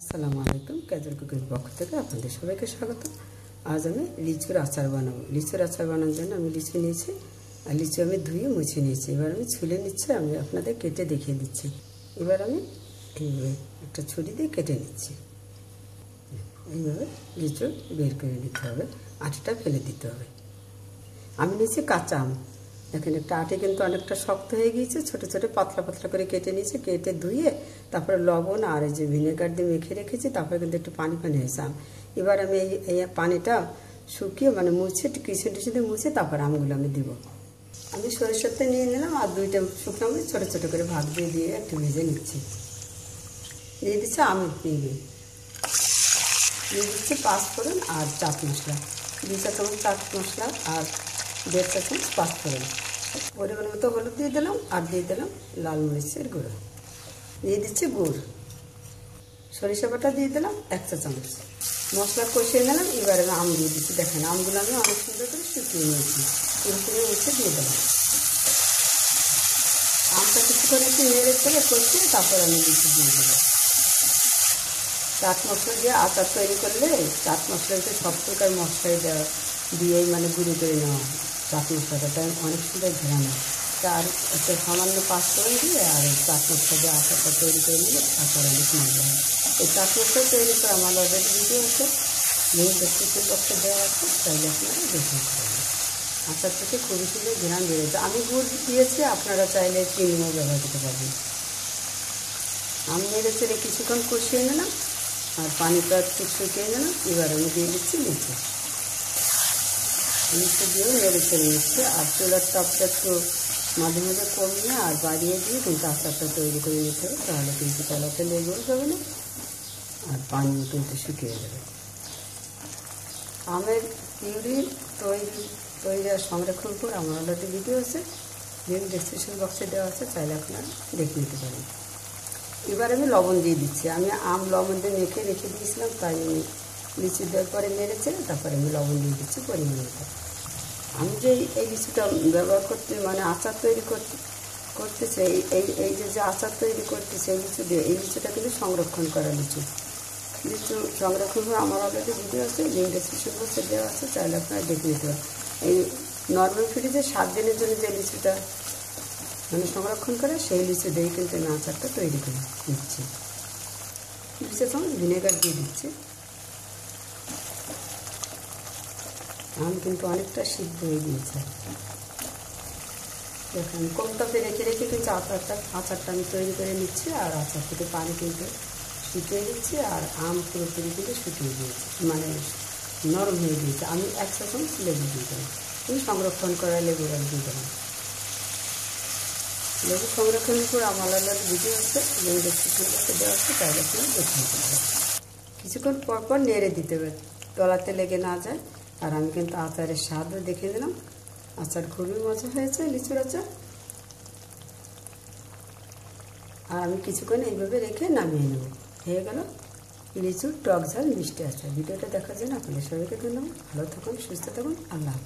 আসসালামু আলাইকুম। Casual cooking পক্ষ থেকে আপনাদের সবাইকে স্বাগত। আজ আমি লিচুর আচার বানাবো। লিচুর আচার বানানোর জন্য আমি লিচু নিয়েছি, আর লিচু আমি ধুয়ে মুছে নিয়েছি। এবার আমি ছুলে নিচ্ছি, আমি আপনাদের কেটে দেখিয়ে দিচ্ছি। এবার আমি এইভাবে একটা ছুরি দিয়ে কেটে নিচ্ছি। এইভাবে লিচু বের করে নিতে হবে, আটিটা ফেলে দিতে হবে। আমি নিয়েছি কাঁচা আম। দেখেন একটা আটি কিন্তু অনেকটা শক্ত হয়ে গিয়েছে, ছোটো ছোটো পাতলা পাতলা করে কেটে নিয়েছি। কেটে ধুয়ে তারপরে লবণ আর এই যে ভিনেগার দিয়ে মেখে রেখেছি, তারপরে কিন্তু একটু পানি পানি হয়েছে আম। এবার আমি এই পানিটা শুকিয়ে মানে মুছে একটু কিচে টিচে দিয়ে মুছে তারপর আমগুলো আমি দিব। আমি সরিষার তেল নিয়ে নিলাম আর দুইটা শুকনো মরিচ ছোটো ছোটো করে ভাগ দিয়ে দিয়ে একটু ভেজে নিচ্ছি। দিয়ে দিচ্ছি আমের পিঁড়ি, দিয়ে দিচ্ছি পাঁচফোড়ন আর চাট মশলা, 2 চা চামচ চাট মশলা আর 1.5 চা চামচ পাঁচফোড়ন। পরিমাণ মতো হলুদ দিয়ে দিলাম আর দিয়ে দিলাম লাল মরিচের গুঁড়ো, দিয়ে দিচ্ছি গুড়, সরিষা বাটা দিয়ে দিলাম 1 চা চামচ। মশলা কষিয়ে নিলাম। এবার আমি আম দিয়ে দিচ্ছি। দেখেন আমগুলো আমি অনেক সুন্দর করে শুকিয়ে নিয়েছি, পুরোপুরি মুছে দিয়ে দিলাম। আমটা কিছুক্ষণ একটু নেড়ে চেড়ে কষিয়ে তারপর আমি লিচু দিয়ে দেবো। চাট মশলা দিয়ে আচার তৈরি করলে চাট মশলাতে সব প্রকার মশলাই দেওয়া দিয়েই মানে গুঁড়ো করে নেওয়া হয়। চাট মশলাটা তাই অনেক সুন্দর ঘেরানো হয়। আর একটা সামান্য পাঁচফোড়ন দিয়ে আর এই চাট মশলা দিয়ে আচারটা তৈরি করে নিলে আচার অনেক মজা হয়। এই চাট মশলা তৈরি করে আমার অলরেডি ভিডিও আছে, যেই ডেসক্রিপশন বক্সে দেওয়া আছে, চাইলে আপনারা দেখে নিতে পারেন। আচার থেকে খুবই সুন্দর ঘেরান বেড়েছে। আমি গুড় দিয়েছি, আপনারা চাইলে চিনিও ব্যবহার করতে পারবেন। আম নেড়ে চেড়ে কিছুক্ষণ কষিয়ে নিলাম আর পানিটা একটু শুকিয়ে নিলাম। এবার আমি দিয়ে দিচ্ছি লিচু। লিচু দিয়েও নেড়ে চেড়ে নিচ্ছি। আর চুলার তাপটা একটু মাঝে মাঝে কমিয়ে আর বাড়িয়ে দিয়ে কিন্তু আচারটা তৈরি করে নিতে হবে, তাহলে কিন্তু তলাতে লেগেও যাবে না আর পানিও কিন্তু শুকিয়ে যাবে। আমের পিউরি তৈরি আর সংরক্ষণ করে আমার অলরেডি ভিডিও আছে, লিঙ্ক ডেসক্রিপশন বক্সে দেওয়া আছে, চাইলে আপনারা দেখে নিতে পারেন। এবার আমি লবণ দিয়ে দিচ্ছি। আমি আম লবণ দিয়ে মেখে রেখে দিয়েছিলাম, তাই আমি লিচু দেওয়ার পরে নেড়েছে, তারপরে আমি লবণ দিয়ে দিচ্ছি পরিমাণ মতো। আমি যে এই লিচুটা ব্যবহার করতে মানে আচার তৈরি করতেছে, এই যে আচার তৈরি করতেছে এই লিচু দিয়ে, এই লিচুটা কিন্তু সংরক্ষণ করা লিচু সংরক্ষণ করে আমার অলরেডি ভিডিও আছে, লিঙ্ক ডেসক্রিপশন বক্সে দেওয়া আছে, চাইলে আপনারা দেখে নিতে পারেন। এই নর্মাল ফ্রিজে 7 দিনের জন্য যে লিচুটা মানে সংরক্ষণ করে সেই লিচু দিয়ে কিন্তু আমি আচারটা তৈরি করে দিচ্ছি। 2 চা চামচ ভিনেগার দিয়ে দিচ্ছি। আম কিন্তু অনেকটা সিদ্ধ হয়ে গিয়েছে। দেখুন কম তাপে রেখে রেখে কিন্তু আচারটা আমি তৈরি করে নিচ্ছি। আর আচার থেকে পানি কিন্তু শুকিয়ে দিচ্ছি আর আম পুরোপুরি কিন্তু শুকিয়ে দিয়েছে, মানে নরম হয়ে গিয়েছে। আমি 1 চা চামচ লেবু দিয়ে দিলাম। আমি সংরক্ষণ করা লেবু রস দিয়ে দিলাম। লেবু সংরক্ষণের পর আমার অলরেডি ভিডিও আছে, লেবু ডেসক্রিপশন দেওয়া আছে, তাই আপনারা দেখে নিতে পারেন। কিছুক্ষণ পর পর নেড়ে দিতে হবে, তলাতে লেগে না যায়। আর আমি কিন্তু আচারের স্বাদও দেখে দিলাম। আচার খুবই মজা হয়েছে, লিচুর আচার। আর আমি কিছুক্ষণ এইভাবে রেখে নামিয়ে নেব। হয়ে গেল লিচুর টক ঝাল মিষ্টি আচার। ভিডিওটা দেখার জন্য আপনাদের সবাইকে ধন্যবাদ। ভালো থাকুন, সুস্থ থাকুন, আল্লাহ।